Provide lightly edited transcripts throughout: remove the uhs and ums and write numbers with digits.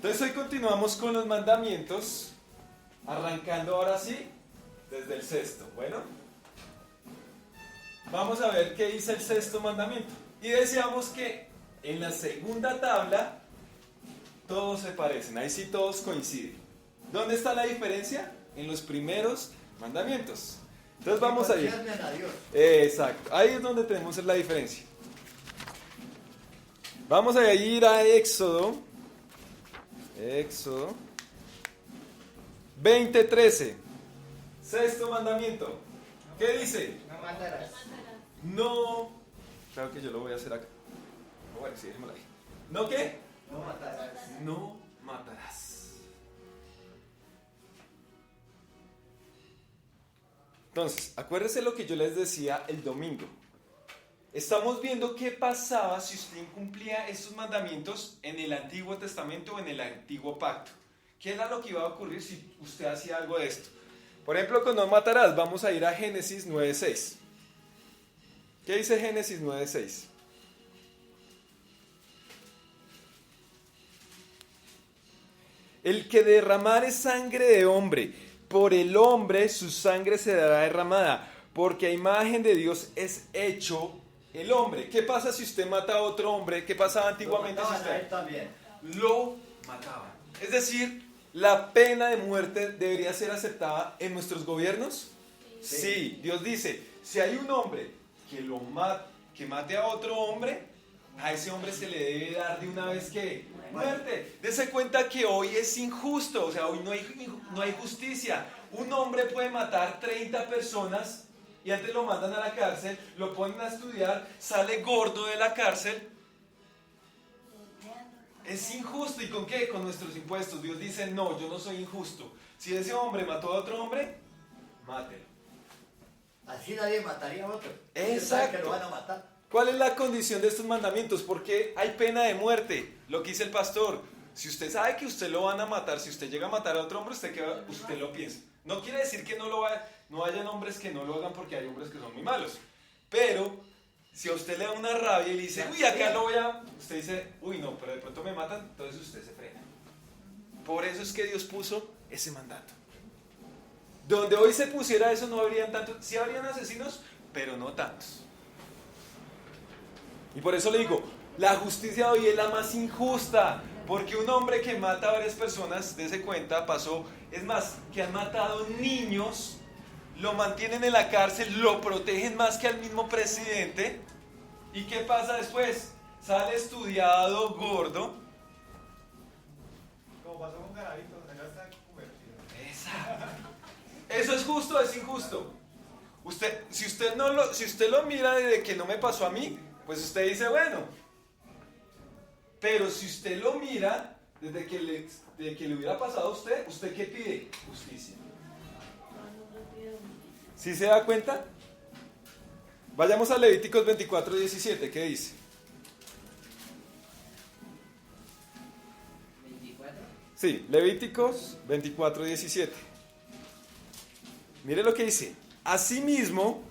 Entonces hoy continuamos con los mandamientos, arrancando ahora sí desde el sexto. Bueno, vamos a ver qué dice el sexto mandamiento. Y decíamos que en la segunda tabla todos se parecen, ahí sí todos coinciden. ¿Dónde está la diferencia? En los primeros mandamientos. Entonces vamos a ir. Exacto, ahí es donde tenemos la diferencia. Vamos a ir a Éxodo 20:13. Sexto mandamiento. ¿Qué dice? No matarás. No. Claro que yo lo voy a hacer acá. Bueno, sí, déjamelo ahí. ¿No qué? No matarás. No matarás. Entonces, acuérdense lo que yo les decía el domingo. Estamos viendo qué pasaba si usted incumplía estos mandamientos en el Antiguo Testamento o en el Antiguo Pacto. ¿Qué era lo que iba a ocurrir si usted hacía algo de esto? Por ejemplo, con no matarás, vamos a ir a Génesis 9:6. ¿Qué dice Génesis 9:6? El que derramare sangre de hombre, por el hombre su sangre se dará derramada, porque a imagen de Dios es hecho el hombre. ¿Qué pasa si usted mata a otro hombre? ¿Qué pasaba antiguamente si usted lo mataba? Es decir, ¿la pena de muerte debería ser aceptada en nuestros gobiernos? Sí. Dios dice, si hay un hombre que mate a otro hombre, a ese hombre se le debe dar de una vez que muerte. Dese cuenta que hoy es injusto, o sea, hoy no hay justicia. Un hombre puede matar 30 personas y antes lo mandan a la cárcel, lo ponen a estudiar, sale gordo de la cárcel. Es injusto. ¿Y con qué? Con nuestros impuestos. Dios dice, no, yo no soy injusto. Si ese hombre mató a otro hombre, mátelo. Así nadie mataría a otro. Exacto. Que lo van a matar. ¿Cuál es la condición de estos mandamientos? Porque hay pena de muerte. Lo que dice el pastor. Si usted sabe que usted lo van a matar, si usted llega a matar a otro hombre, usted lo piensa. No quiere decir que no hayan hombres que no lo hagan, porque hay hombres que son muy malos. Pero si a usted le da una rabia y le dice, uy, acá lo voy a... Usted dice, uy, no, pero de pronto me matan, entonces usted se frena. Por eso es que Dios puso ese mandato. Donde hoy se pusiera eso no habrían tantos... Sí habrían asesinos, pero no tantos. Y por eso le digo, la justicia de hoy es la más injusta. Porque un hombre que mata a varias personas, dése cuenta, pasó... Es más, que han matado niños, lo mantienen en la cárcel, lo protegen más que al mismo presidente. ¿Y qué pasa después? Sale estudiado, gordo. Como pasó con Garavito, se gasta convertido. Exacto. ¿Eso es justo o es injusto? Si usted lo mira desde que no me pasó a mí, pues usted dice, bueno. Pero si usted lo mira desde que le hubiera pasado a ¿usted qué pide? Justicia. ¿Sí se da cuenta? Vayamos a Levíticos 24:17, ¿qué dice? ¿24? Sí, Levíticos 24:17. Mire lo que dice. Asimismo,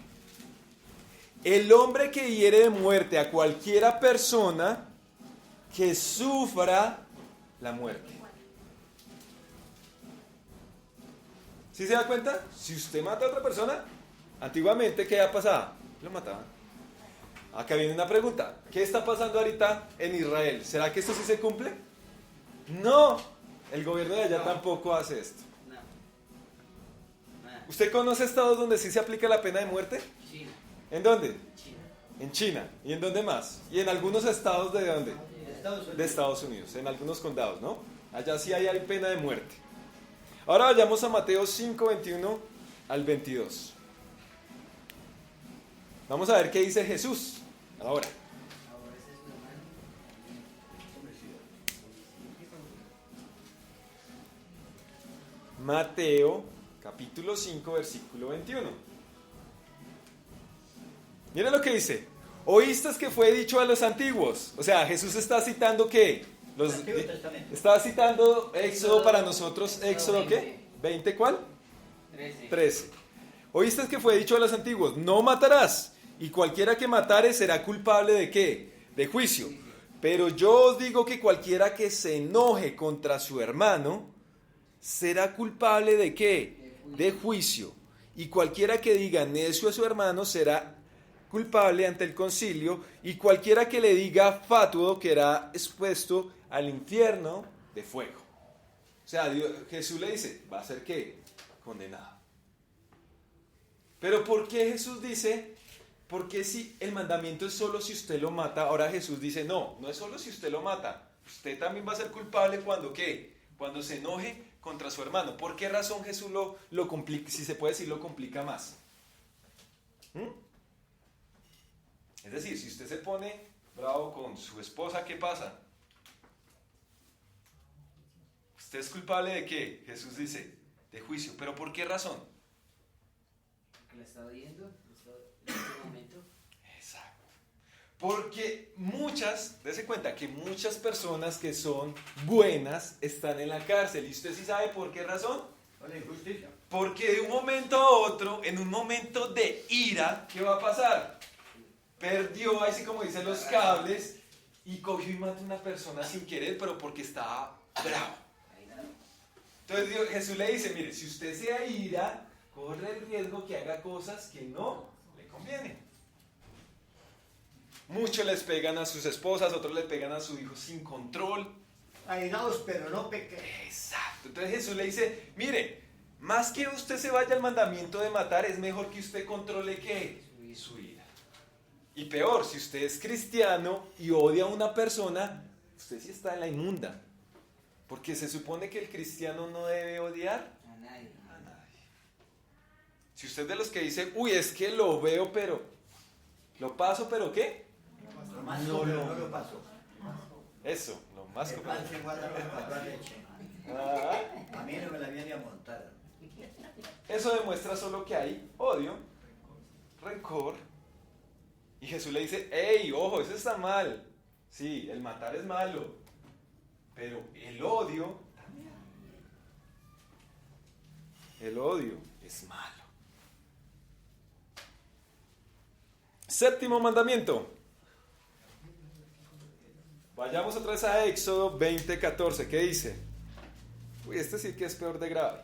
el hombre que hiere de muerte a cualquiera persona que sufra la muerte. ¿Sí se da cuenta? Si usted mata a otra persona, antiguamente, ¿qué ha pasado? Lo mataban. Acá viene una pregunta. ¿Qué está pasando ahorita en Israel? ¿Será que esto sí se cumple? No. El gobierno de allá tampoco hace esto. No. ¿Usted conoce estados donde sí se aplica la pena de muerte? China. ¿En dónde? China. En China. ¿Y en dónde más? ¿Y en algunos estados de dónde? Estados Unidos. De Estados Unidos, en algunos condados, ¿no? Allá sí hay pena de muerte. Ahora vayamos a Mateo 5:21 al 22. Vamos a ver qué dice Jesús. Ahora. Mateo capítulo 5 versículo 21. Mira lo que dice. Oíste que fue dicho a los antiguos. O sea, Jesús está citando ¿qué? Está citando Éxodo para nosotros. ¿Éxodo qué? ¿20 cuál? 13. Oíste que fue dicho a los antiguos, no matarás, y cualquiera que matare será culpable ¿de qué? De juicio. Pero yo os digo que cualquiera que se enoje contra su hermano será culpable ¿de qué? De juicio. Y cualquiera que diga necio a su hermano será culpable ante el concilio. Y cualquiera que le diga fatuo quedará expuesto al infierno de fuego. O sea, Jesús le dice, ¿va a ser qué? Condenado. Pero ¿por qué Jesús dice? Porque si el mandamiento es solo si usted lo mata, ahora Jesús dice, no es solo si usted lo mata. Usted también va a ser culpable cuando ¿qué? Cuando se enoje contra su hermano. ¿Por qué razón Jesús lo complica, si se puede decir, lo complica más? Es decir, si usted se pone bravo con su esposa, ¿qué pasa? ¿Usted es culpable de qué? Jesús dice, de juicio. ¿Pero por qué razón? Que la está viendo en este momento. Exacto. Porque dése cuenta que muchas personas que son buenas están en la cárcel. ¿Y usted sí sabe por qué razón? Por la injusticia. Porque de un momento a otro, en un momento de ira, ¿qué va a pasar? Perdió, así como dicen los cables, y cogió y mató a una persona sin querer, pero porque estaba bravo. Entonces Jesús le dice, mire, si usted se aira, corre el riesgo que haga cosas que no le convienen. Muchos les pegan a sus esposas, otros le pegan a sus hijos sin control. Airaos, pero no pequé. Exacto. Entonces Jesús le dice, mire, más que usted se vaya al mandamiento de matar, es mejor que usted controle ¿qué? Su ira. Y peor, si usted es cristiano y odia a una persona, usted sí está en la inmunda. Porque se supone que el cristiano no debe odiar A nadie. a nadie. Si usted es de los que dice, uy, es que lo veo, pero lo paso, pero ¿qué? Lo más No, pero no. no lo paso. Eso, lo más El pan se guarda para comprar leche. Ah, A mí no me la viene a montar. eso demuestra solo que hay odio, rencor. Y Jesús le dice, hey, ojo, eso está mal. Sí, el matar es malo. Pero el odio también. El odio es malo. Séptimo mandamiento. Vayamos otra vez a Éxodo 20:14. ¿Qué dice? Uy, este sí que es peor de grave.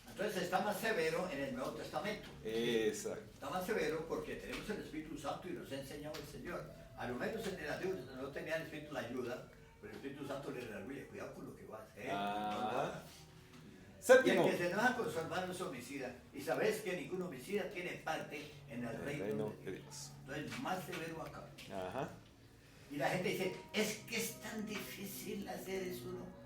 Entonces está más severo en el Nuevo Testamento. Exacto. Está más severo porque tenemos el Espíritu Santo y nos ha enseñado el Señor. A lo menos en el Antiguo no tenía el Espíritu la ayuda, pero el Espíritu Santo le redarguye, cuidado con lo que va a hacer. No lo haga. Y el Séptimo. que se enoja con su hermano es homicida. Y sabéis que ningún homicida tiene parte en el reino de Dios. Entonces, más severo acá. Ajá. Y la gente dice, es que es tan difícil hacer eso, ¿no?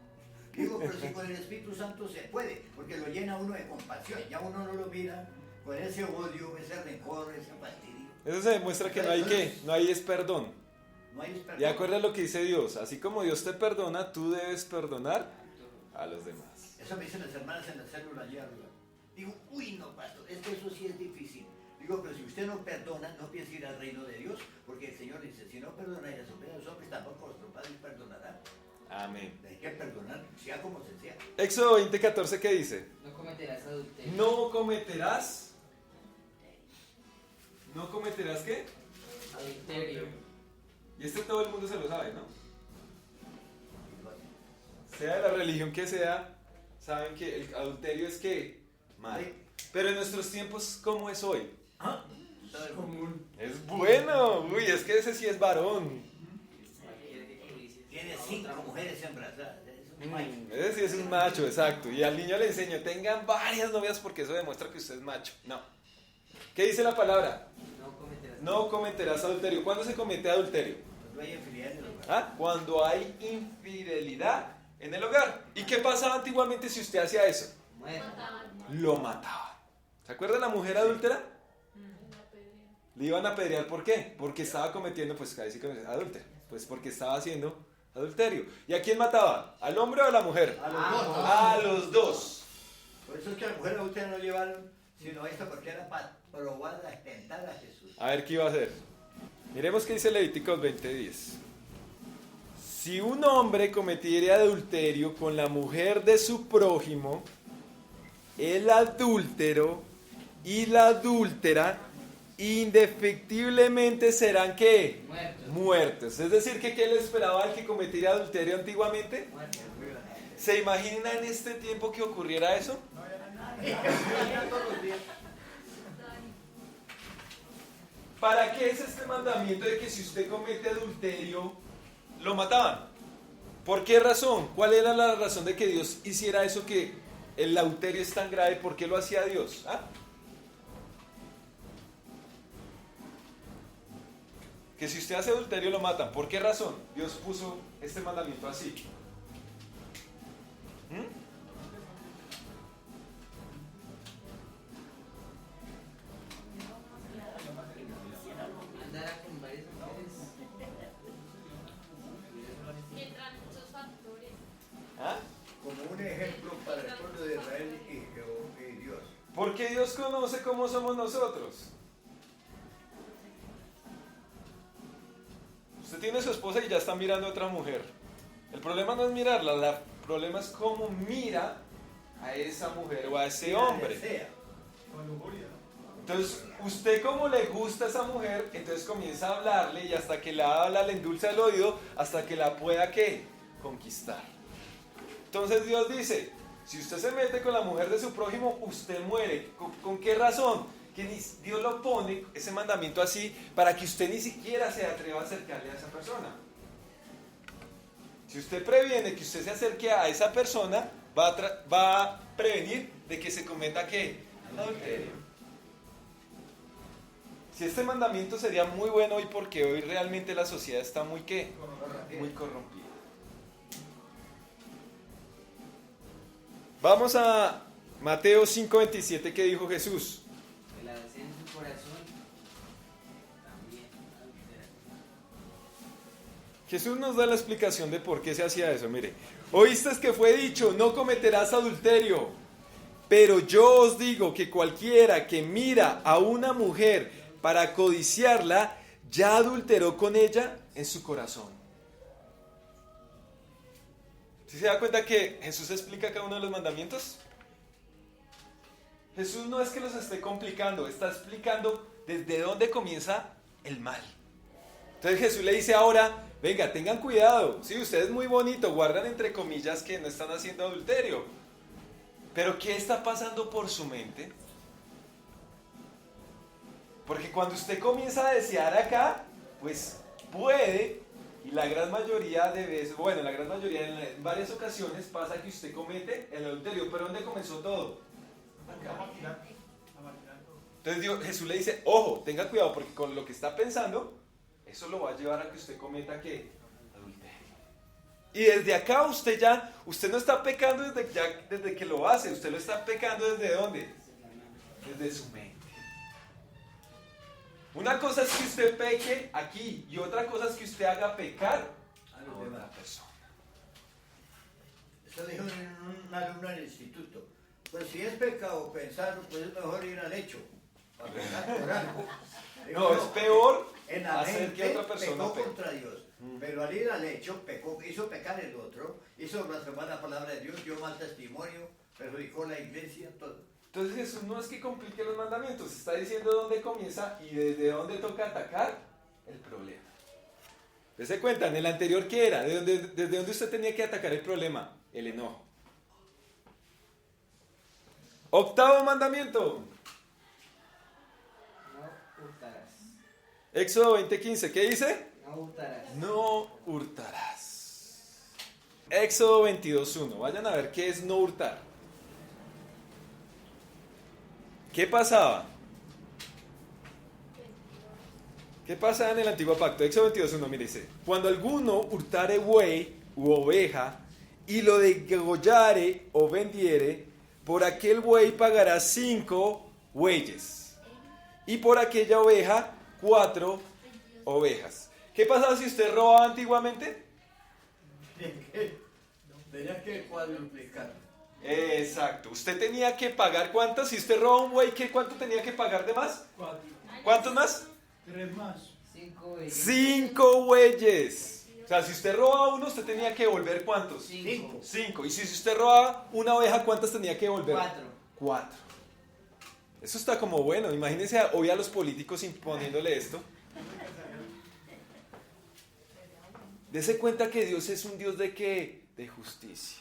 Digo, pero si con el Espíritu Santo se puede, porque lo llena uno de compasión. Ya uno no lo mira con ese odio, ese rencor, ese fastidio. Eso se demuestra que no hay qué, no hay es perdón. No hay Y acuerda lo que dice Dios, así como Dios te perdona, tú debes perdonar a los demás. Eso me dicen las hermanas en la célula allá arriba. Digo, uy, no, pastor, es que eso sí es difícil. Digo, pero si usted no perdona, no piensa ir al reino de Dios, porque el Señor dice, si no perdonáis a los hombres, tampoco vuestro Padre perdonará. Amén. Hay que perdonar, sea como se sea. Éxodo 20:14, ¿qué dice? No cometerás adulterio. No cometerás. ¿No cometerás qué? Adulterio. Y este todo el mundo se lo sabe, ¿no? Sea de la religión que sea, saben que el adulterio es que mal. Pero en nuestros tiempos, ¿cómo es hoy? ¿Ah? Común. Es bueno. Uy, es que ese sí es varón. Tiene 5 mujeres embarazadas. Es un macho. Ese sí es un macho, exacto. Y al niño le enseño, tengan varias novias porque eso demuestra que usted es macho. No. ¿Qué dice la palabra? No cometerás. No cometerás adulterio. ¿Cuándo se comete adulterio? Cuando hay infidelidad en el hogar. ¿Ah? Cuando hay infidelidad en el hogar. ¿Y qué pasaba antiguamente si usted hacía eso? Muerto. Lo mataban. ¿Se acuerda de la mujer adúltera? Le iban a apedrear, ¿por qué? Porque estaba cometiendo, pues ahí sí que adúltero. Pues porque estaba haciendo adulterio. ¿Y a quién mataba? ¿Al hombre o a la mujer? A los dos. A los dos. Por eso es que a la mujer adultera no llevaron, sino esta porque era para probar, tentar a Jesús. A ver qué iba a hacer. Miremos qué dice Levíticos 20:10. Si un hombre cometiere adulterio con la mujer de su prójimo, el adúltero y la adúltera indefectiblemente serán ¿qué? Muerto. muertos. Es decir, que ¿qué le esperaba al que cometiera adulterio antiguamente? Muerte. ¿Se imagina en este tiempo que ocurriera eso? Todos los días. ¿Para qué es este mandamiento de que si usted comete adulterio, lo mataban? ¿Por qué razón? ¿Cuál era la razón de que Dios hiciera eso, que el adulterio es tan grave? ¿Por qué lo hacía Dios? ¿Ah? Que si usted hace adulterio lo matan. ¿Por qué razón Dios puso este mandamiento así? ¿Mm? Andara con varias mujeres. Entran muchos factores. ¿Ah? Como un ejemplo para el pueblo de Israel y Dios. Porque Dios conoce cómo somos nosotros. Usted tiene a su esposa y ya está mirando a otra mujer. El problema no es mirarla, el problema es cómo mira a esa mujer o a ese hombre. Sea. Con lujuria, ¿no? Entonces, usted como le gusta a esa mujer, entonces comienza a hablarle y hasta que la habla, le endulza el oído, hasta que la pueda, ¿qué? Conquistar. Entonces Dios dice, si usted se mete con la mujer de su prójimo, usted muere. ¿Con qué razón? Que Dios lo pone, ese mandamiento así, para que usted ni siquiera se atreva a acercarle a esa persona. Si usted previene que usted se acerque a esa persona, va a prevenir de que se cometa, ¿qué? Adulterio. Si este mandamiento sería muy bueno hoy, porque hoy realmente la sociedad está muy, ¿qué? Muy corrompida. Vamos a Mateo 5:27, ¿qué dijo Jesús? Que la desea en su corazón. También adultera. Jesús nos da la explicación de por qué se hacía eso. Mire, oíste que fue dicho, no cometerás adulterio. Pero yo os digo que cualquiera que mira a una mujer para codiciarla, ya adulteró con ella en su corazón. ¿Sí se da cuenta que Jesús explica cada uno de los mandamientos? Jesús no es que los esté complicando, está explicando desde dónde comienza el mal. Entonces Jesús le dice ahora, venga, tengan cuidado, sí, usted es muy bonito, guardan entre comillas que no están haciendo adulterio, pero ¿qué está pasando por su mente? Porque cuando usted comienza a desear acá, pues puede, y la gran mayoría de veces, bueno, la gran mayoría en varias ocasiones pasa que usted comete el adulterio. ¿Pero dónde comenzó todo? Acá. Entonces Jesús le dice, ojo, tenga cuidado, porque con lo que está pensando, eso lo va a llevar a que usted cometa, ¿qué? Adulterio. Y desde acá usted no está pecando desde que lo hace, usted lo está pecando ¿desde dónde? Desde su mente. Una cosa es que usted peque aquí y otra cosa es que usted haga pecar A los a otra demás. persona. Eso dijo un alumno en el instituto. Pues si es pecado pensarlo, pues es mejor ir al hecho. Para pecar por algo. Digo, No, es peor en la hacer mente que otra persona pecó peque. contra Dios. Pero al ir al hecho, hizo pecar el otro, hizo blasfemar la palabra de Dios, dio mal testimonio, perjudicó la iglesia, todo. Entonces Jesús no es que complique los mandamientos, está diciendo dónde comienza y desde dónde toca atacar el problema. ¿Se cuenta? En el anterior, ¿qué era? ¿Desde dónde usted tenía que atacar el problema? El enojo. Octavo mandamiento. No hurtarás. Éxodo 20:15. ¿Qué dice? No hurtarás. No hurtarás. Éxodo 22:1. Vayan a ver qué es no hurtar. ¿Qué pasaba? ¿Qué pasaba en el antiguo pacto? Éxodo 22:1, mire, dice: cuando alguno hurtare buey u oveja y lo degollare o vendiere, por aquel buey pagará 5 bueyes y por aquella oveja 4 ovejas. ¿Qué pasaba si usted robaba antiguamente? Tenía que cuadruplicar. Exacto, usted tenía que pagar ¿cuántas? Si usted roba un buey, ¿cuánto tenía que pagar de más? 4. ¿Cuántos más? 3 más. 5 bueyes. 5 bueyes. O sea, si usted roba uno, usted tenía que devolver ¿cuántos? 5. 5. Y si usted roba una oveja, ¿cuántas tenía que devolver? 4. 4. Eso está como bueno. Imagínense hoy a los políticos imponiéndole esto. Dese cuenta que Dios es un Dios ¿de qué? De justicia.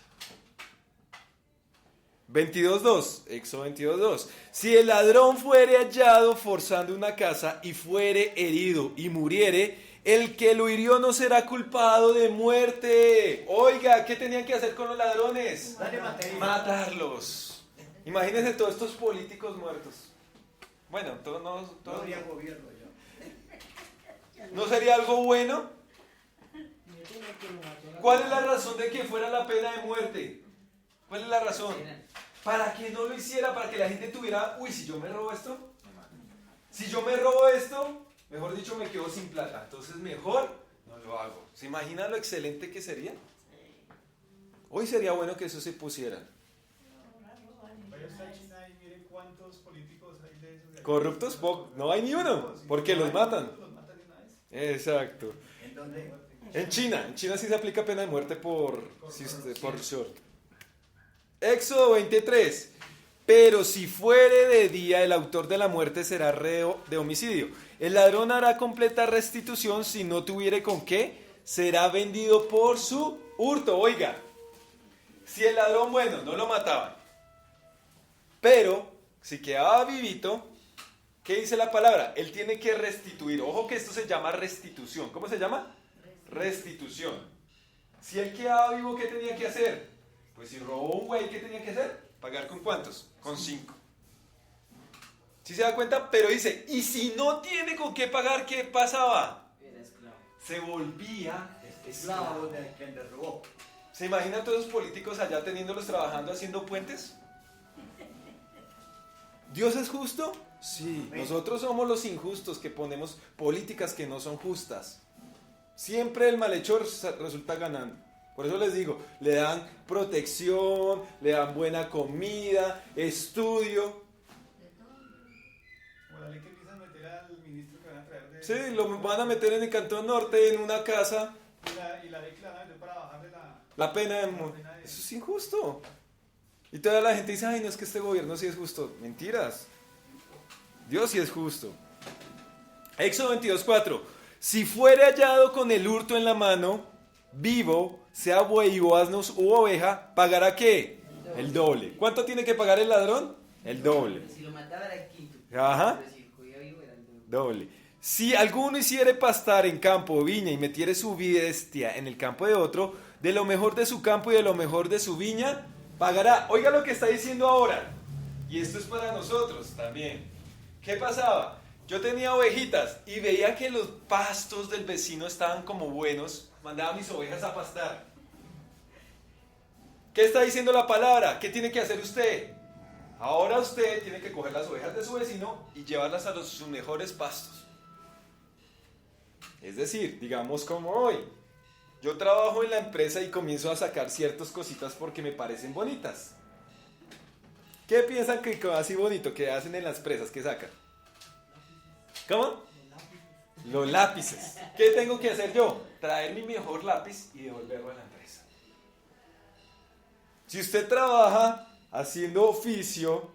22.2, Éxodo 22.2. Si el ladrón fuere hallado forzando una casa y fuere herido y muriere, el que lo hirió no será culpado de muerte. Oiga, ¿qué tenían que hacer con los ladrones? Dale material. Matarlos. Imagínense todos estos políticos muertos. Bueno, No habría gobierno ya. ¿no sería algo bueno? ¿Cuál es la razón de que fuera la pena de muerte? ¿Cuál es la razón? Para que no lo hiciera, para que la gente tuviera, uy, si yo me robo esto, mejor dicho, me quedo sin plata. Entonces mejor no lo hago. ¿Se imagina lo excelente que sería? Hoy sería bueno que eso se pusiera. Vaya usted a China y mire cuántos políticos hay de esos. Corruptos, no hay ni uno, porque los matan. Los matan de una vez. Exacto. ¿En dónde? En China sí se aplica pena de muerte por short. Éxodo 23. Pero si fuere de día, el autor de la muerte será reo de homicidio. El ladrón hará completa restitución si no tuviere con qué. Será vendido por su hurto. Oiga, si el ladrón, bueno, no lo mataban, pero si quedaba vivito, ¿qué dice la palabra? Él tiene que restituir. Ojo que esto se llama restitución. ¿Cómo se llama? Restitución. Si él quedaba vivo, ¿qué tenía que hacer? Pues si robó un güey, ¿qué tenía que hacer? ¿Pagar con cuántos? Con 5. ¿Sí se da cuenta? Pero dice, y si no tiene con qué pagar, ¿qué pasaba? Era esclavo. Se volvía Esclavo esclavo. de quien le robó. ¿Se imaginan todos los políticos allá teniéndolos trabajando haciendo puentes? ¿Dios es justo? Sí. Nosotros somos los injustos que ponemos políticas que no son justas. Siempre el malhechor resulta ganando. Por eso les digo, le dan protección, le dan buena comida, estudio. Como la ley que empiezan a meter al ministro que van a traer de... Sí, lo van a meter en el Cantón Norte, en una casa. Y la ley que la van a meter para bajarle la... La pena de muerte. Eso es injusto. Y toda la gente dice, ay, no es que este gobierno sí es justo. Mentiras. Dios sí es justo. Éxodo 22:4. Si fuere hallado con el hurto en la mano, vivo, sea buey o asnos u oveja, ¿pagará qué? El doble. ¿Cuánto tiene que pagar el ladrón? El doble. Si lo mataba era el quinto. Ajá. Pero si lo cogía vivo era el doble. Doble. Si alguno hiciere pastar en campo o viña y metiere su bestia en el campo de otro, de lo mejor de su campo y de lo mejor de su viña, pagará. Oiga lo que está diciendo ahora. Y esto es para nosotros también. ¿Qué pasaba? Yo tenía ovejitas y veía que los pastos del vecino estaban como buenos. Mandaba a mis ovejas a pastar. ¿Qué está diciendo la palabra? ¿Qué tiene que hacer usted? Ahora usted tiene que coger las ovejas de su vecino y llevarlas a sus mejores pastos. Es decir, digamos como hoy. Yo trabajo en la empresa y comienzo a sacar ciertas cositas porque me parecen bonitas. ¿Qué piensan que así bonito que hacen en las empresas que sacan? ¿Cómo? Los lápices. ¿Qué tengo que hacer yo? Traer mi mejor lápiz y devolverlo a la empresa. Si usted trabaja haciendo oficio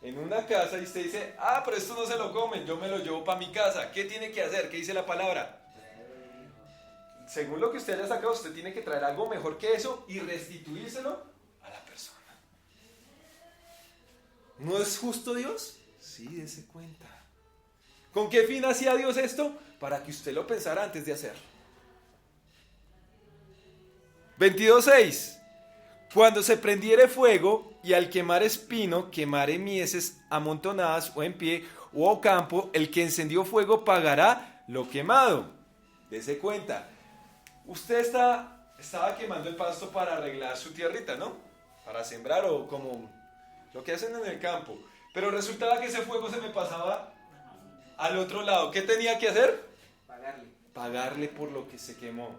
en una casa y usted dice, ah, pero esto no se lo comen, yo me lo llevo para mi casa. ¿Qué tiene que hacer? ¿Qué dice la palabra? Según lo que usted haya sacado, usted tiene que traer algo mejor que eso y restituírselo a la persona. ¿No es justo Dios? Sí, dése cuenta. ¿Con qué fin hacía Dios esto? Para que usted lo pensara antes de hacerlo. 22:6. Cuando se prendiere fuego y al quemar espino, quemare mieses amontonadas o en pie o a campo, el que encendió fuego pagará lo quemado. Dese cuenta. Usted estaba quemando el pasto para arreglar su tierrita, ¿no? Para sembrar o como lo que hacen en el campo. Pero resultaba que ese fuego se me pasaba al otro lado. ¿Qué tenía que hacer? Pagarle. Pagarle por lo que se quemó.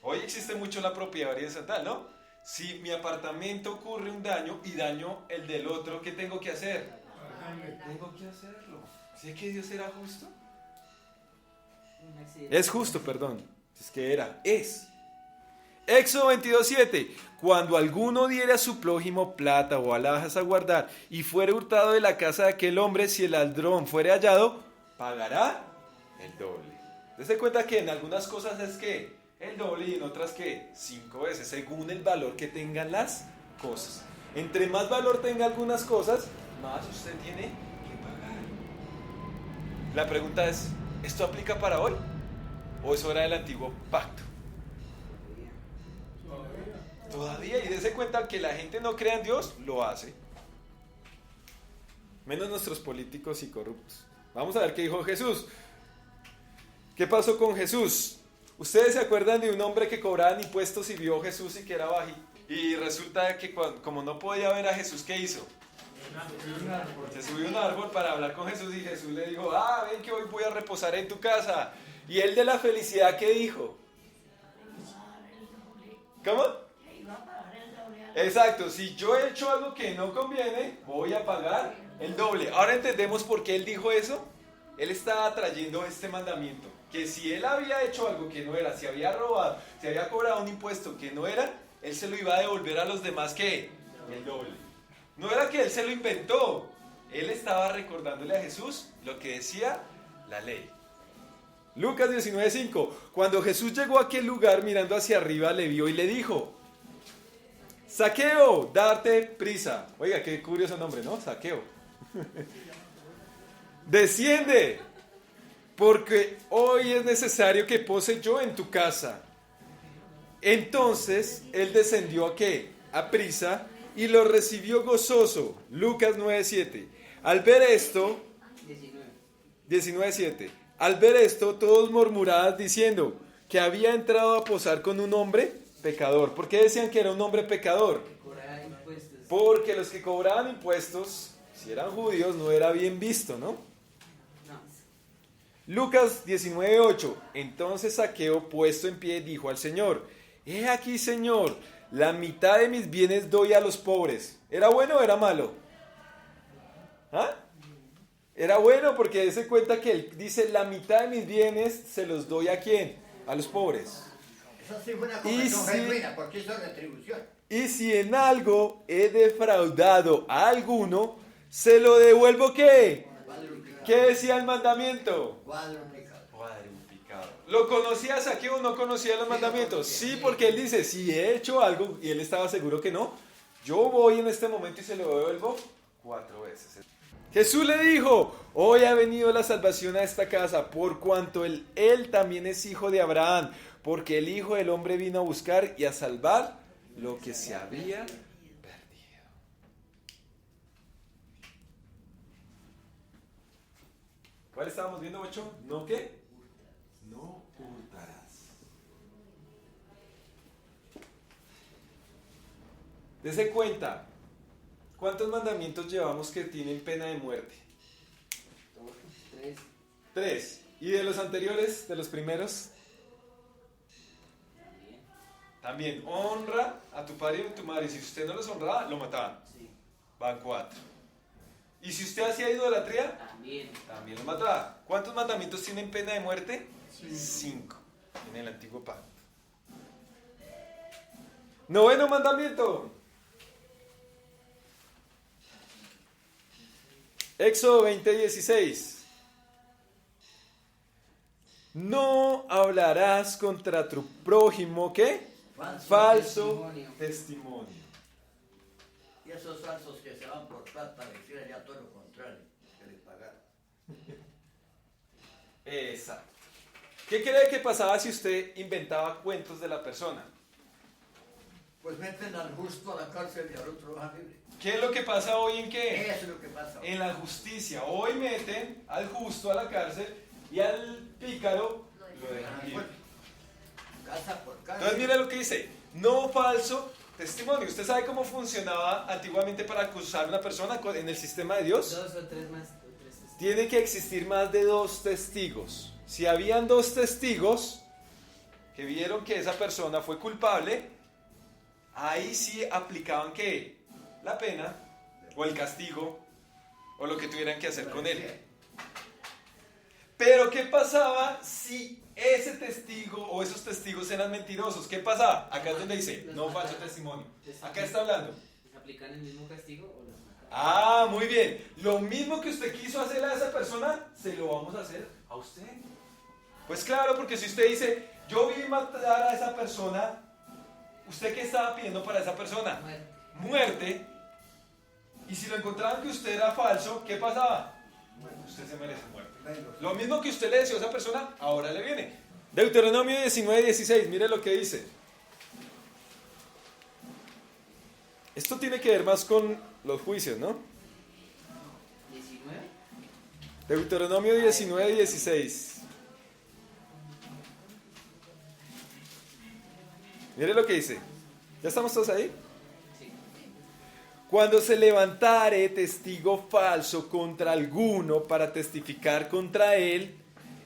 Hoy existe mucho la propiedad horizontal, ¿no? Si mi apartamento ocurre un daño y daño el del otro, ¿qué tengo que hacer? Tengo que hacerlo. ¿Sí que Dios era justo? Un accidente. Es justo, perdón. Es que era, es. Éxodo 22:7. Cuando alguno diere a su prójimo plata o alhajas a guardar y fuere hurtado de la casa de aquel hombre, si el ladrón fuere hallado, pagará el doble. Dese cuenta que en algunas cosas es que el doble y en otras que 5 veces, según el valor que tengan las cosas. Entre más valor tenga algunas cosas, más usted tiene que pagar. La pregunta es, ¿esto aplica para hoy? ¿O eso era del antiguo pacto? Todavía, y dése cuenta que la gente no crea en Dios, lo hace. Menos nuestros políticos y corruptos. Vamos a ver qué dijo Jesús. ¿Qué pasó con Jesús? ¿Ustedes se acuerdan de un hombre que cobraba impuestos y vio a Jesús y que era bajito? Y resulta que como no podía ver a Jesús, ¿qué hizo? Se subió a un árbol para hablar con Jesús y Jesús le dijo, ven que hoy voy a reposar en tu casa. Y él de la felicidad, ¿qué dijo? ¿Cómo? Exacto, si yo he hecho algo que no conviene, voy a pagar el doble. Ahora entendemos por qué él dijo eso. Él estaba trayendo este mandamiento, que si él había hecho algo que no era, si había robado, si había cobrado un impuesto que no era, él se lo iba a devolver a los demás, ¿qué? El doble. No era que él se lo inventó, él estaba recordándole a Jesús lo que decía la ley. Lucas 19:5. Cuando Jesús llegó a aquel lugar, mirando hacia arriba, le vio y le dijo, Zaqueo, date prisa. Oiga, qué curioso nombre, ¿no? Zaqueo. Desciende, porque hoy es necesario que pose yo en tu casa. Entonces él descendió ¿a qué? A prisa, y lo recibió gozoso. Lucas 9:7. Al ver esto, 19:7. Al ver esto, todos murmuraban diciendo que había entrado a posar con un hombre pecador. ¿Por qué decían que era un hombre pecador? Porque los que cobraban impuestos, si eran judíos, no era bien visto, ¿no? Lucas 19:8. Entonces Zaqueo, puesto en pie, dijo al Señor, he aquí, Señor, la mitad de mis bienes doy a los pobres. ¿Era bueno o era malo? ¿Ah? Era bueno porque dése cuenta que él dice, la mitad de mis bienes se los doy ¿a quién? A los pobres. Eso sí fue una conversión genuina, porque eso es retribución. Y si en algo he defraudado a alguno, se lo devuelvo ¿qué? ¿Qué decía el mandamiento? Cuadruplicado. ¿Lo conocía Zaqueo o no conocía los mandamientos? Sí, porque él dice, si he hecho algo, y él estaba seguro que no, yo voy en este momento y se lo devuelvo 4 veces. Jesús le dijo, hoy ha venido la salvación a esta casa, por cuanto él también es hijo de Abraham, porque el Hijo del Hombre vino a buscar y a salvar lo que se había perdido. ¿Cuál estábamos viendo, 8? ¿No qué? No hurtarás. Dese cuenta, ¿cuántos mandamientos llevamos que tienen pena de muerte? 3. ¿Y de los anteriores, de los primeros? También, honra a tu padre y a tu madre. Y si usted no los honraba, lo mataban. Sí. Van 4. ¿Y si usted hacía idolatría? También Lo mataba. ¿Cuántos mandamientos tienen pena de muerte? 5. En el antiguo pacto. 9º mandamiento. Éxodo 20:16. No hablarás contra tu prójimo, ¿qué? Falso testimonio. Y esos falsos que se van por plata, decían ya todo lo contrario, que les pagaron. Exacto. ¿Qué cree que pasaba si usted inventaba cuentos de la persona? Pues meten al justo a la cárcel y al otro lo dejan libre. ¿Qué es lo que pasa hoy en qué? Eso es lo que pasa. En la justicia. Hoy meten al justo a la cárcel y al pícaro lo dejan libre. Casa por casa. Entonces mire lo que dice, no falso testimonio. ¿Usted sabe cómo funcionaba antiguamente para acusar a una persona en el sistema de Dios? 2 o 3 más. Tiene que existir más de 2 testigos. Si habían 2 testigos que vieron que esa persona fue culpable, ahí sí aplicaban ¿qué? La pena o el castigo o lo que tuvieran que hacer con él. Pero ¿qué pasaba si ese testigo o esos testigos eran mentirosos? ¿Qué pasaba? Acá es donde dice, no falso testimonio. Acá está hablando. ¿Les aplican el mismo castigo o los matan? Ah, muy bien. Lo mismo que usted quiso hacer a esa persona, se lo vamos a hacer a usted. Pues claro, porque si usted dice, yo vi matar a esa persona, ¿usted qué estaba pidiendo para esa persona? Muerte. Muerte. Y si lo encontraban que usted era falso, ¿qué pasaba? Bueno, usted se merece muerte. Lo mismo que usted le deseó a esa persona, ahora le viene. Deuteronomio 19:16, mire lo que dice. Esto tiene que ver más con los juicios, ¿no? 19. Deuteronomio 19:16. Mire lo que dice. ¿Ya estamos todos ahí? Sí. Cuando se levantare testigo falso contra alguno para testificar contra él,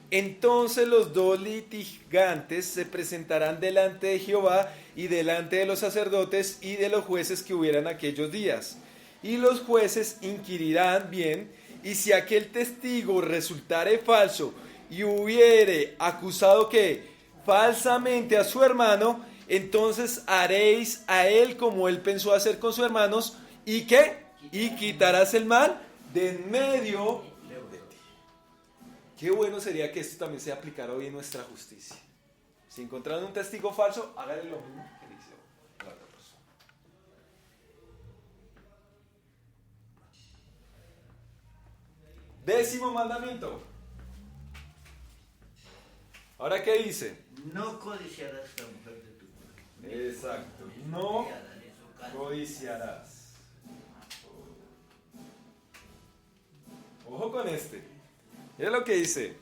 entonces los dos litigantes se presentarán delante de Jehová y delante de los sacerdotes y de los jueces que hubieran aquellos días. Y los jueces inquirirán bien, y si aquel testigo resultare falso y hubiere acusado que falsamente a su hermano, entonces haréis a él como él pensó hacer con sus hermanos, ¿y qué? Y quitarás el mal de en medio de ti. Qué bueno sería que esto también se aplicara hoy en nuestra justicia. Si encontraron un testigo falso, háganle lo mismo que le hizo a la otra persona. Décimo mandamiento. Ahora, ¿qué dice? No codiciarás la mujer de tu prójimo. Exacto. No codiciarás. Ojo con este. Mira lo que dice.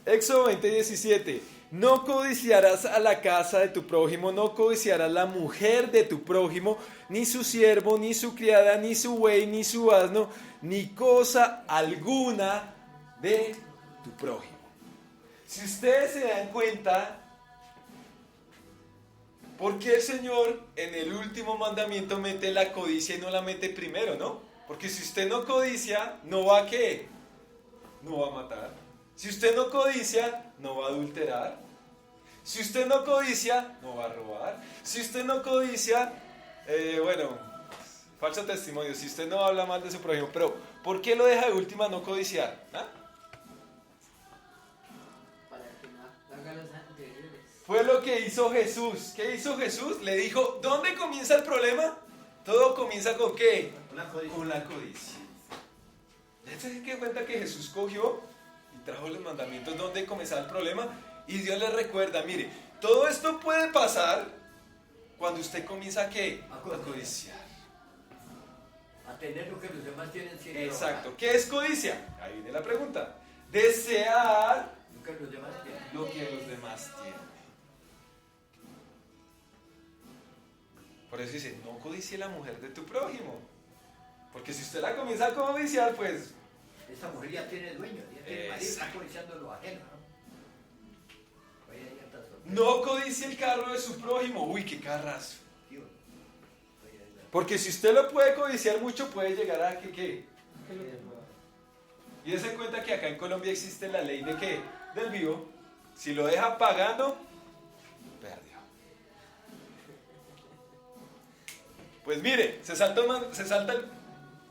Éxodo 20:17. No codiciarás a la casa de tu prójimo, no codiciarás la mujer de tu prójimo, ni su siervo, ni su criada, ni su buey, ni su asno, ni cosa alguna de tu prójimo. Si ustedes se dan cuenta, ¿por qué el Señor en el último mandamiento mete la codicia y no la mete primero, no? Porque si usted no codicia, ¿no va a qué? No va a matar. Si usted no codicia, no va a adulterar. Si usted no codicia, no va a robar. Si usted no codicia, falso testimonio. Si usted no habla mal de su prójimo. Pero, ¿por qué lo deja de última no codiciar? ¿Ah? Para que no haga los anteriores. Fue lo que hizo Jesús. ¿Qué hizo Jesús? Le dijo, ¿dónde comienza el problema? Todo comienza ¿con qué? Con la codicia. ¿Se dan cuenta que Jesús cogió y trajo los mandamientos donde comenzaba el problema? Y Dios le recuerda, mire, todo esto puede pasar cuando usted comienza ¿a qué? A codiciar. A tener lo que los demás tienen sin Exacto. ¿Qué es codicia? Ahí viene la pregunta. Desear lo que los demás tienen. lo que los demás tienen. Por eso dice, no codicie la mujer de tu prójimo. Porque si usted la comienza a codiciar, pues... Esa mujer ya tiene dueño, ya tiene marido, está codiciando lo ajeno, ¿no? Oye, ya está sorprendido. No codicie el carro de su prójimo. Uy, qué carrazo. Porque si usted lo puede codiciar mucho, puede llegar a que ¿qué? Y dése cuenta que acá en Colombia existe la ley de ¿qué? Del vivo. Si lo deja pagando, perdió. Pues mire, se salta el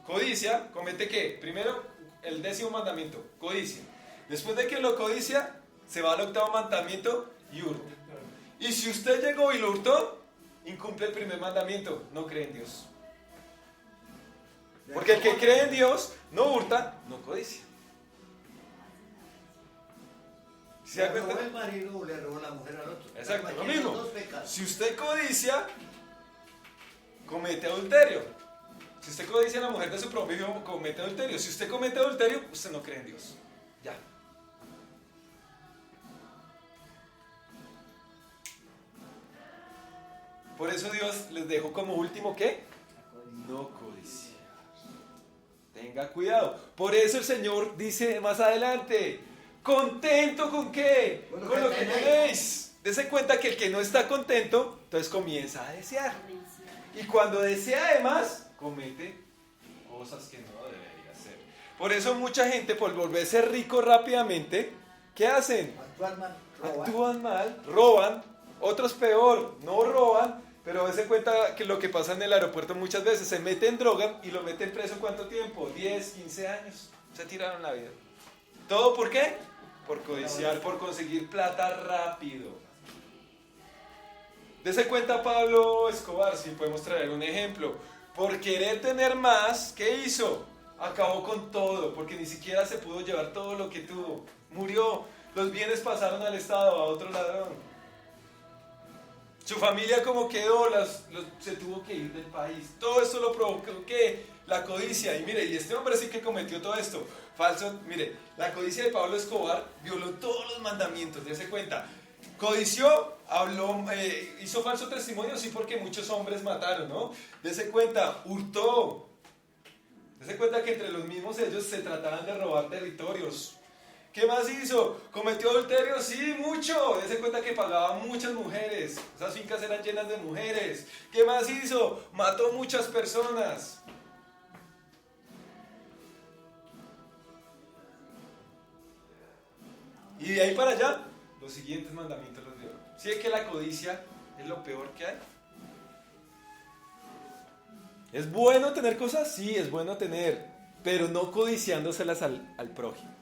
codicia, comete ¿qué? Primero, el 10º mandamiento, codicia. Después de que lo codicia, se va al 8º mandamiento y hurta. Y si usted llegó y lo hurtó, incumple el primer mandamiento, no cree en Dios. Porque el que cree en Dios no hurta, no codicia. ¿Se da Le cuenta? robó el marido o le robó la mujer al otro. Exacto, lo Cualquiera de mismo. los dos pecados. Si usted codicia, comete adulterio. Si usted codicia a la mujer de su prójimo, comete adulterio. Si usted comete adulterio, usted no cree en Dios. Ya. Por eso Dios les dejó como último ¿qué? No codiciar. Tenga cuidado. Por eso el Señor dice más adelante, ¿contento con qué? Con lo que tenéis. Dese cuenta que el que no está contento, entonces comienza a desear. Y cuando desea además, comete cosas que no debería hacer. Por eso mucha gente, por volverse rico rápidamente, ¿qué hacen? Actúan mal, roban. Actúan mal, roban. Otros peor, no roban, pero dése cuenta que lo que pasa en el aeropuerto muchas veces, se meten droga y lo meten preso ¿cuánto tiempo? 10, 15 años. Se tiraron la vida. ¿Todo por qué? por codiciar, por conseguir plata rápido. Dese cuenta Pablo Escobar, si podemos traer un ejemplo. Por querer tener más, ¿qué hizo? Acabó con todo, porque ni siquiera se pudo llevar todo lo que tuvo. Murió, los bienes pasaron al Estado, a otro ladrón. Su familia como quedó, se tuvo que ir del país. Todo esto lo provocó, ¿qué? La codicia. Y mire, y este hombre sí que cometió todo esto. Falso, mire, la codicia de Pablo Escobar violó todos los mandamientos, dése cuenta. Codició, habló, hizo falso testimonio, sí, porque muchos hombres mataron, ¿no? Dese cuenta, hurtó. Dese cuenta que entre los mismos ellos se trataban de robar territorios. ¿Qué más hizo? ¿Cometió adulterio? Sí, mucho. Dese cuenta que pagaba muchas mujeres. Esas fincas eran llenas de mujeres. ¿Qué más hizo? Mató muchas personas. Y de ahí para allá, los siguientes mandamientos los dio. ¿Sí es que la codicia es lo peor que hay? ¿Es bueno tener cosas? Sí, es bueno tener, pero no codiciándoselas al prójimo,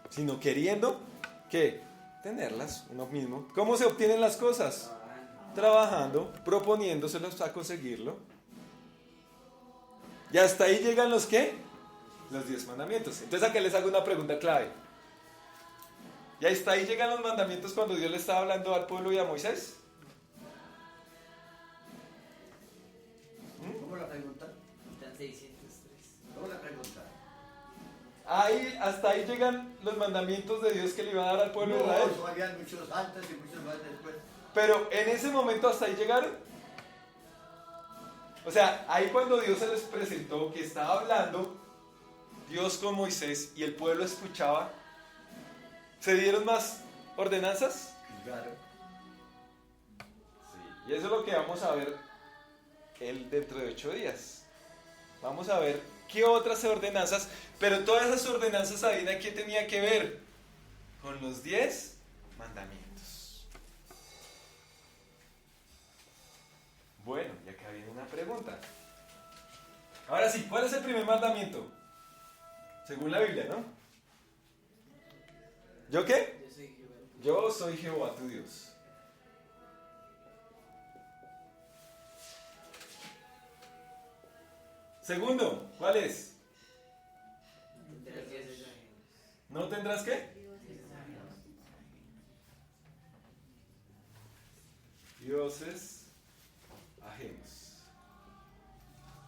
sino queriendo, ¿qué? Tenerlas uno mismo. ¿Cómo se obtienen las cosas? Trabajando, proponiéndoselos a conseguirlo. Y hasta ahí llegan los ¿qué? Los 10 mandamientos. Entonces acá les hago una pregunta clave. Y hasta ahí llegan los mandamientos cuando Dios le estaba hablando al pueblo y a Moisés. ¿Cómo la pregunta? Están 603. ¿Cómo la pregunta? Ahí, hasta ahí llegan los mandamientos de Dios que le iba a dar al pueblo de Israel. No, había muchos antes y muchos más después. Pero en ese momento hasta ahí llegaron. O sea, ahí cuando Dios se les presentó que estaba hablando Dios con Moisés y el pueblo escuchaba, ¿se dieron más ordenanzas? Claro. Sí. Y eso es lo que vamos a ver dentro de 8 días. Vamos a ver qué otras ordenanzas, pero todas esas ordenanzas, adivina qué tenía que ver con los 10 mandamientos. Bueno, y acá viene una pregunta. Ahora sí, ¿cuál es el primer mandamiento? Según la Biblia, ¿no? ¿Yo qué? Yo soy Jehová. Yo soy Jehová tu Dios. Segundo, ¿cuál es? Tendrás dioses ajenos. ¿No tendrás qué? Dioses ajenos.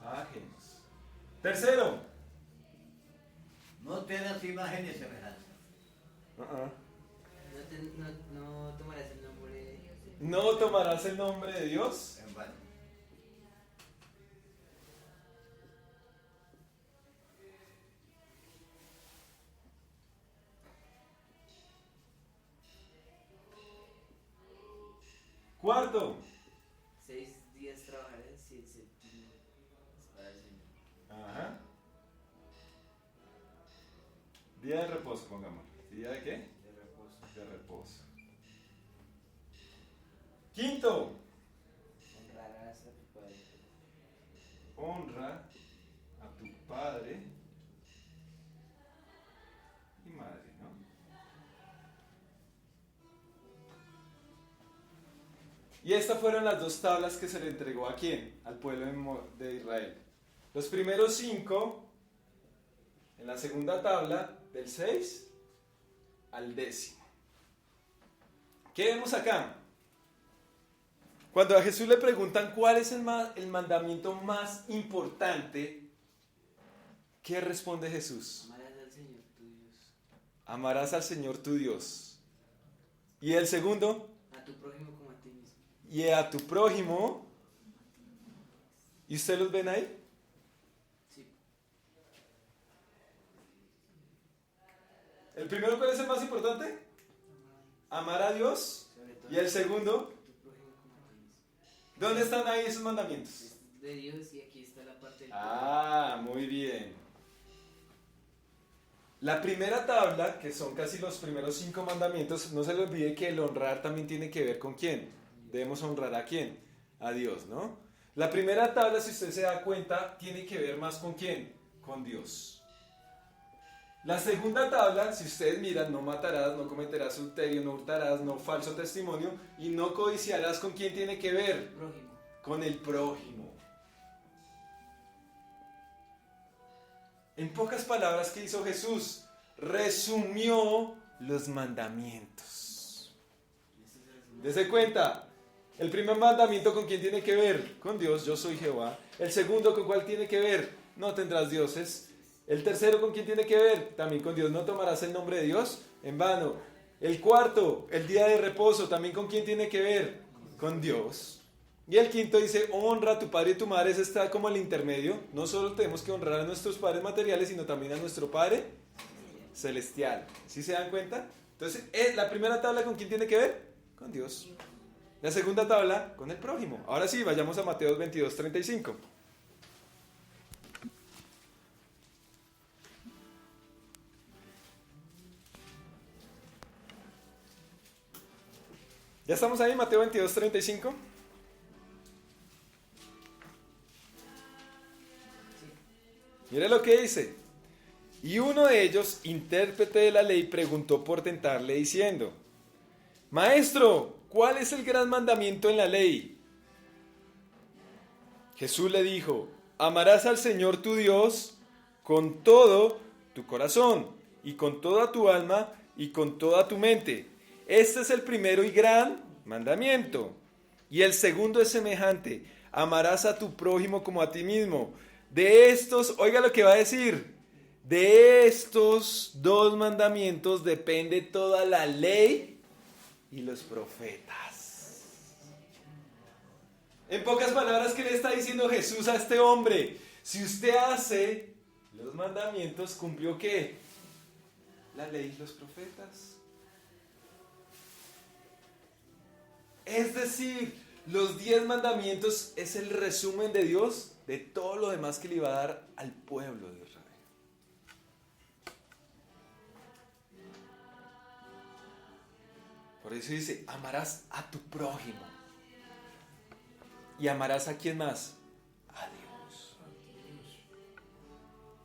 Ajenos. Tercero. No te das imágenes semejantes. No tomarás el nombre de Dios. No tomarás el nombre de Dios. En vano. Cuarto. 6 días trabajaré, si el séptimo es para el Señor. Ajá. Día de reposo, pongamos. ¿Día de qué? De reposo. De reposo. Quinto. Honrarás a tu padre. Honra a tu padre y madre, ¿no? Y estas fueron las 2 tablas que se le entregó a quién? Al pueblo de Israel. Los primeros 5 en la segunda tabla, del 6 al 10. ¿Qué vemos acá? Cuando a Jesús le preguntan cuál es el mandamiento más importante, ¿qué responde Jesús? Amarás al Señor tu Dios. Amarás al Señor tu Dios. ¿Y el segundo? A tu prójimo como a ti mismo. Y a tu prójimo. ¿Y ustedes los ven ahí? Sí. ¿El primero cuál es el más importante? Amar a Dios. Sobre todo ¿Y el segundo? a tu prójimo como a ti mismo. ¿Dónde están ahí esos mandamientos? Es de Dios y aquí está la parte del Ah, muy bien. La primera tabla, que son casi los primeros 5 mandamientos, no se le olvide que el honrar también tiene que ver con quién. Debemos honrar a quién, a Dios, ¿no? La primera tabla, si usted se da cuenta, tiene que ver más con quién, con Dios. La segunda tabla, si ustedes miran, no matarás, no cometerás adulterio, no hurtarás, no falso testimonio y no codiciarás. ¿Con quién tiene que ver? Prójimo. Con el prójimo. En pocas palabras, ¿qué hizo Jesús? Resumió los mandamientos. Dese cuenta, el primer mandamiento, ¿con quién tiene que ver? Con Dios, yo soy Jehová. El segundo, ¿con cuál tiene que ver? No tendrás dioses. El tercero, ¿con quién tiene que ver? También con Dios, no tomarás el nombre de Dios en vano. El cuarto, el día de reposo, ¿también con quién tiene que ver? Con Dios. Y el quinto dice, honra a tu padre y tu madre. Ese está como el intermedio. No solo tenemos que honrar a nuestros padres materiales, sino también a nuestro Padre celestial. ¿Sí se dan cuenta? Entonces, la primera tabla, ¿con quién tiene que ver? Con Dios. La segunda tabla, con el prójimo. Ahora sí, vayamos a Mateo 22:35. ¿Ya estamos ahí, Mateo 22:35? Mire lo que dice. Y uno de ellos, intérprete de la ley, preguntó por tentarle diciendo, Maestro, ¿cuál es el gran mandamiento en la ley? Jesús le dijo, amarás al Señor tu Dios con todo tu corazón y con toda tu alma y con toda tu mente. Este es el primero y gran mandamiento. Y el segundo es semejante, amarás a tu prójimo como a ti mismo. De estos, oiga lo que va a decir, de estos dos mandamientos depende toda la ley y los profetas. En pocas palabras, ¿qué le está diciendo Jesús a este hombre? Si usted hace los mandamientos, ¿cumplió qué? La ley y los profetas. Es decir, los 10 mandamientos es el resumen de Dios de todo lo demás que le iba a dar al pueblo de Israel. Por eso dice, amarás a tu prójimo. ¿Y amarás a quién más? A Dios.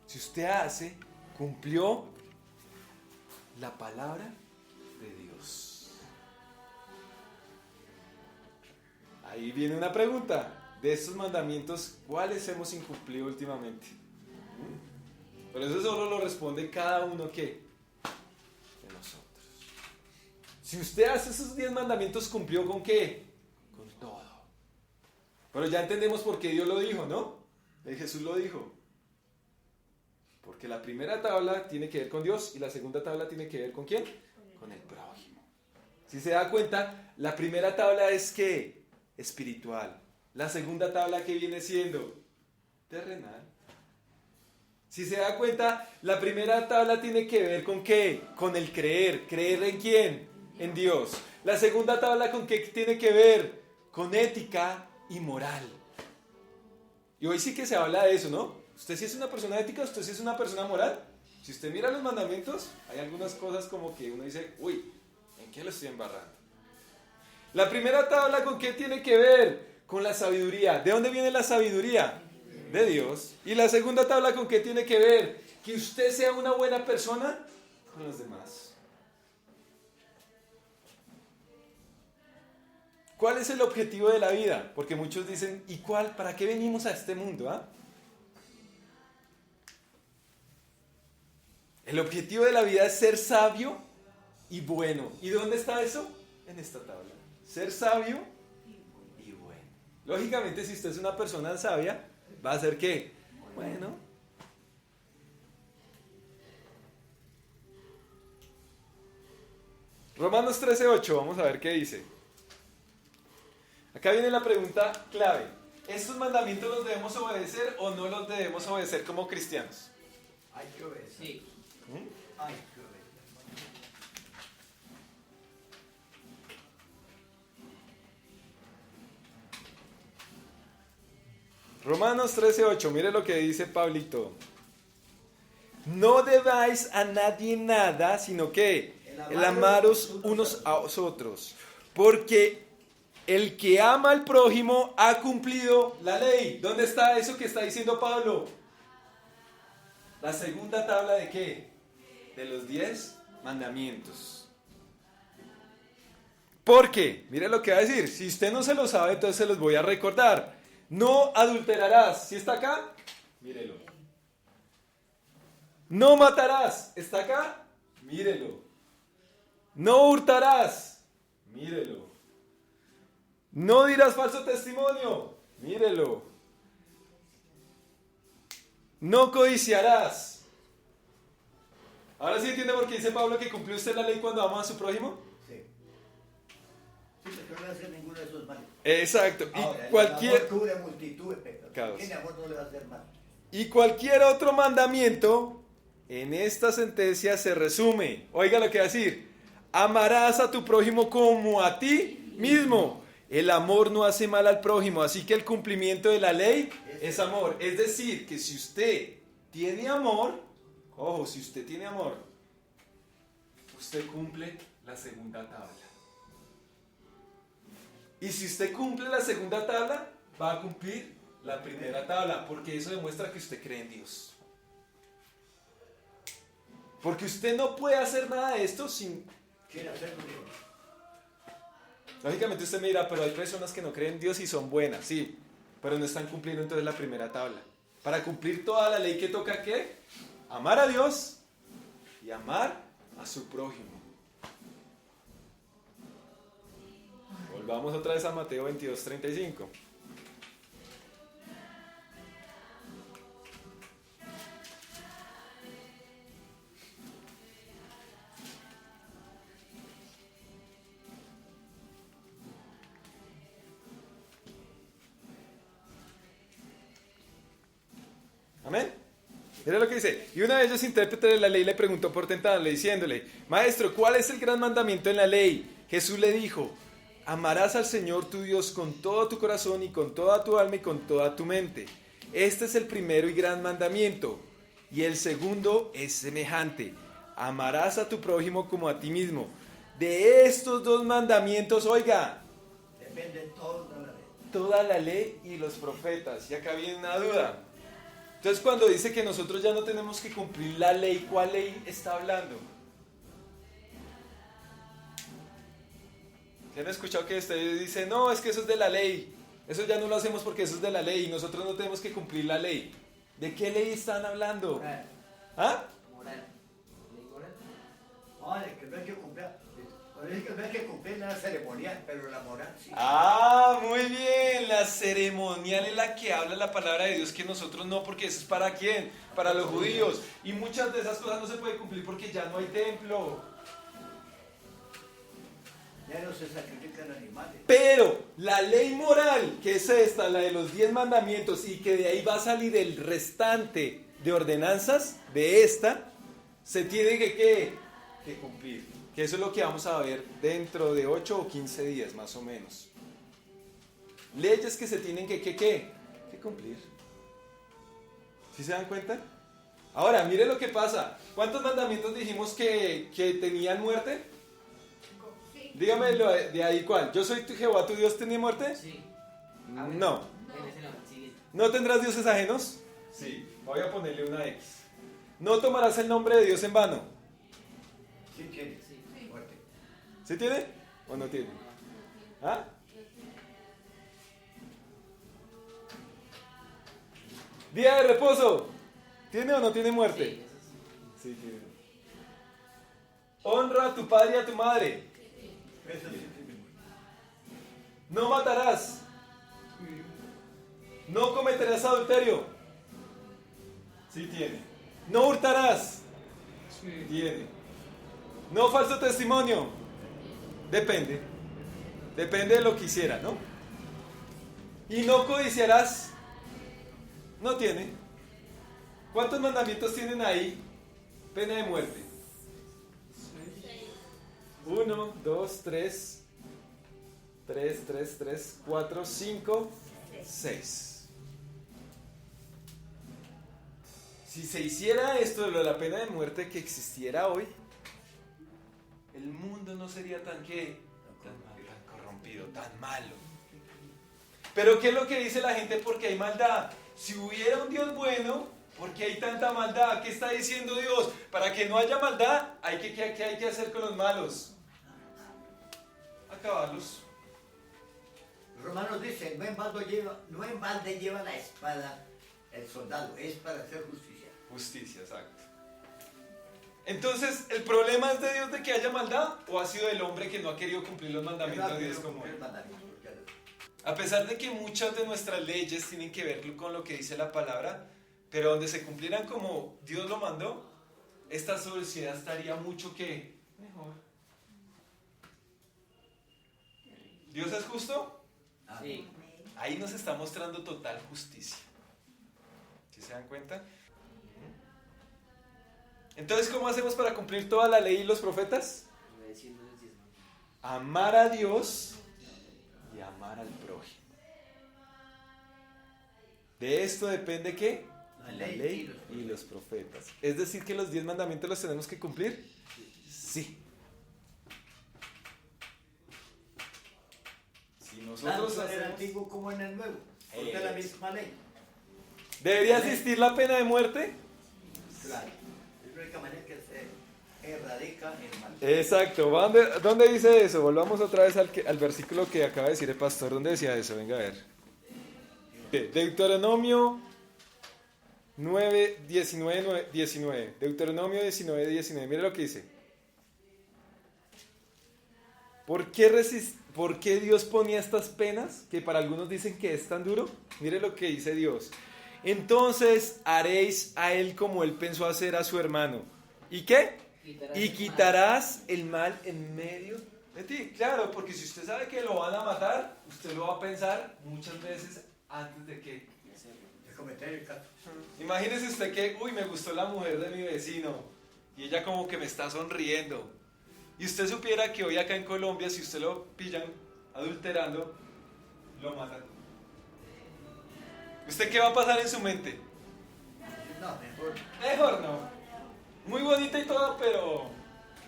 Si usted hace, cumplió la palabra de Dios. Ahí viene una pregunta. De estos mandamientos, ¿cuáles hemos incumplido últimamente? Pero eso solo lo responde cada uno que de nosotros. Si usted hace esos 10 mandamientos, ¿cumplió con qué? Con todo. Pero ya entendemos por qué Dios lo dijo, ¿no? Jesús lo dijo. Porque la primera tabla tiene que ver con Dios y la segunda tabla tiene que ver con ¿quién? Con el prójimo. Si se da cuenta, la primera tabla es ¿qué? Espiritual. La segunda tabla que viene siendo terrenal. Si se da cuenta, la primera tabla tiene que ver con ¿qué? Con el creer. ¿Creer en quién? En Dios. La segunda tabla ¿con qué tiene que ver? Con ética y moral. Y hoy sí que se habla de eso, ¿no? ¿Usted sí es una persona ética? ¿Usted sí es una persona moral? Si usted mira los mandamientos, hay algunas cosas como que uno dice, uy, ¿en qué lo estoy embarrando? La primera tabla ¿con qué tiene que ver? Con la sabiduría. ¿De dónde viene la sabiduría? De Dios. Y la segunda tabla ¿con qué tiene que ver? Que usted sea una buena persona con los demás. ¿Cuál es el objetivo de la vida? Porque muchos dicen, ¿y cuál? ¿Para qué venimos a este mundo? ¿Ah? El objetivo de la vida es ser sabio y bueno. ¿Y dónde está eso? En esta tabla. Ser sabio y bueno. Lógicamente, si usted es una persona sabia, ¿va a ser qué? Bueno. Romanos 13:8, vamos a ver qué dice. Acá viene la pregunta clave. ¿Estos mandamientos los debemos obedecer o no los debemos obedecer como cristianos? Hay que obedecer. Sí. Hay que obedecer. Romanos 13:8, mire lo que dice Pablito. No debáis a nadie nada, sino que el amaros unos a otros. Porque el que ama al prójimo ha cumplido la ley. ¿Dónde está eso que está diciendo Pablo? La segunda tabla ¿de qué? de los 10 mandamientos. ¿Por qué? Mire lo que va a decir. Si usted no se lo sabe, entonces se los voy a recordar. No adulterarás. ¿Sí está acá? Mírelo. No matarás. ¿Está acá? Mírelo. No hurtarás. Mírelo. No dirás falso testimonio. Mírelo. No codiciarás. Ahora sí entiende por qué dice Pablo que cumplió usted la ley cuando ama a su prójimo. Sí. Sí, porque no le hace ninguno de esos males. Exacto. Ahora, Y cualquier... el amor cubre multitud de pecados. Pecados. ¿Quién amor no le va a hacer mal? Y cualquier otro mandamiento en esta sentencia se resume. Oiga lo que va a decir. Amarás a tu prójimo como a ti mismo. El amor no hace mal al prójimo, así que el cumplimiento de la ley es amor. Es decir, que si usted tiene amor, ojo, si usted tiene amor, usted cumple la segunda tabla. Y si usted cumple la segunda tabla, va a cumplir la primera tabla, porque eso demuestra que usted cree en Dios. Porque usted no puede hacer nada de esto sin... Quiere hacerlo bien. Lógicamente usted me dirá, pero hay personas que no creen en Dios y son buenas, sí, pero no están cumpliendo entonces la primera tabla. Para cumplir toda la ley, ¿qué toca qué? Amar a Dios y amar a su prójimo. Volvamos otra vez a Mateo 22:35. Amén. Mira lo que dice. Y una de ellos, intérprete de la ley, le preguntó por tentarle, diciéndole: Maestro, ¿cuál es el gran mandamiento en la ley? Jesús le dijo: amarás al Señor tu Dios con todo tu corazón y con toda tu alma y con toda tu mente. Este es el primero y gran mandamiento. Y el segundo es semejante: amarás a tu prójimo como a ti mismo. De estos dos mandamientos, oiga, Depende toda la ley y los profetas. Y acá viene una duda. Entonces, cuando dice que nosotros ya no tenemos que cumplir la ley, ¿cuál ley está hablando? ¿Se han escuchado que ustedes dicen, no, es que eso es de la ley? Eso ya no lo hacemos porque eso es de la ley y nosotros no tenemos que cumplir la ley. ¿De qué ley están hablando? Moral. ¿Ah? Moral. ¿Ley moral? No, el que no hay que cumplir. El que no hay que cumplir la ceremonial, pero la moral sí. Ah, muy bien. La ceremonial es la que habla la palabra de Dios, que nosotros no, porque eso es para quién, para los judíos. Y muchas de esas cosas no se pueden cumplir porque ya no hay templo. Ya no se sacrifican animales. Pero la ley moral, que es esta, la de los 10 mandamientos, y que de ahí va a salir el restante de ordenanzas de esta, se tiene que cumplir. Que eso es lo que vamos a ver dentro de 8 o 15 días, más o menos. Leyes que se tienen que cumplir. ¿Sí se dan cuenta? Ahora, mire lo que pasa. ¿Cuántos mandamientos dijimos que tenían muerte? Sí. Dígamelo de ahí cuál. ¿Yo soy tu Jehová, tu Dios, tenía muerte? Sí. No. Ese no, siguiente. ¿No tendrás dioses ajenos? Sí. Voy a ponerle una X. ¿No tomarás el nombre de Dios en vano? Sí tiene. Sí. Muerte. ¿Sí tiene o no tiene? ¿Ah? Día de reposo. ¿Tiene o no tiene muerte? Sí, eso sí. Sí tiene. Honra a tu padre y a tu madre. Eso sí tiene. No matarás. No cometerás adulterio. Sí tiene. No hurtarás. Tiene. No falso testimonio. Depende. Depende de lo que hiciera, ¿no? Y no codiciarás. No tiene. ¿Cuántos mandamientos tienen ahí? Pena de muerte. 1, 2, 3, 4, 5, 6. Si se hiciera esto de lo de la pena de muerte que existiera hoy, el mundo no sería tan corrompido, tan malo. Pero ¿qué es lo que dice la gente? Porque hay maldad. Si hubiera un Dios bueno, ¿Por qué hay tanta maldad? ¿Qué está diciendo Dios? Para que no haya maldad, ¿qué hay que hacer con los malos? Acabarlos. Los romanos dicen, no en balde lleva la espada el soldado, es para hacer justicia. Justicia, exacto. Entonces, ¿el problema es de Dios de que haya maldad? ¿O ha sido del hombre que no ha querido cumplir los mandamientos de Dios como él? A pesar de que muchas de nuestras leyes tienen que ver con lo que dice la palabra, pero donde se cumplieran como Dios lo mandó, esta sociedad estaría mucho que mejor. ¿Dios es justo? Sí. Ahí nos está mostrando total justicia. ¿Sí se dan cuenta? Entonces, ¿cómo hacemos para cumplir toda la ley y los profetas? Obedeciendo los 10 mandamientos. Amar a Dios y amar al prójimo. De esto depende ¿qué? La La ley ley y los profetas. Es decir, que los 10 mandamientos los tenemos que cumplir. Sí. Si nosotros Tanto en el hacemos... antiguo como en el nuevo, porque es la misma ley. ¿Debería existir la pena de muerte? Claro. Es la única manera que se erradica el mal. Exacto. ¿Dónde dice eso? Volvamos otra vez al versículo que acaba de decir el pastor. ¿Dónde decía eso? Venga a ver. Deuteronomio 9, 19. Deuteronomio 19, 19. Mire lo que dice. ¿Por qué Dios ponía estas penas? Que para algunos dicen que es tan duro. Mire lo que dice Dios. Entonces haréis a él como él pensó hacer a su hermano. ¿Y qué? Y quitarás el mal en medio de ti. Claro, porque si usted sabe que lo van a matar, usted lo va a pensar muchas veces antes de que... De cometer el caso. Imagínese usted que, me gustó la mujer de mi vecino y ella como que me está sonriendo. Y usted supiera que hoy acá en Colombia, si usted lo pillan adulterando, lo matan. ¿Usted qué va a pasar en su mente? No, mejor. Mejor no. Muy bonita y todo, pero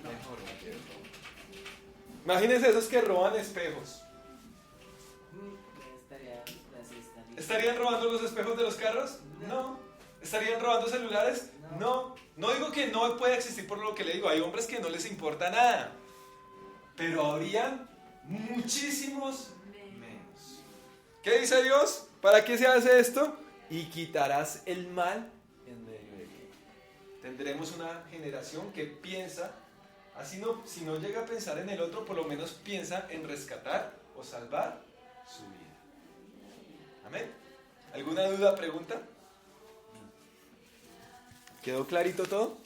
mejor no. Imagínense esos que roban espejos. ¿Estarían robando los espejos de los carros? No. ¿Estarían robando celulares? No. No digo que no pueda existir por lo que le digo. Hay hombres que no les importa nada. Pero habrían muchísimos menos. ¿Qué dice Dios? ¿Para qué se hace esto? Y quitarás el mal en medio de ti. Tendremos una generación que piensa, así no, si no llega a pensar en el otro, por lo menos piensa en rescatar o salvar su vida. Amén. ¿Alguna duda, pregunta? ¿Quedó clarito todo?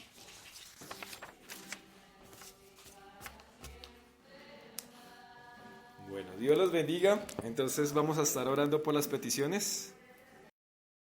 Bueno, Dios los bendiga. Entonces vamos a estar orando por las peticiones.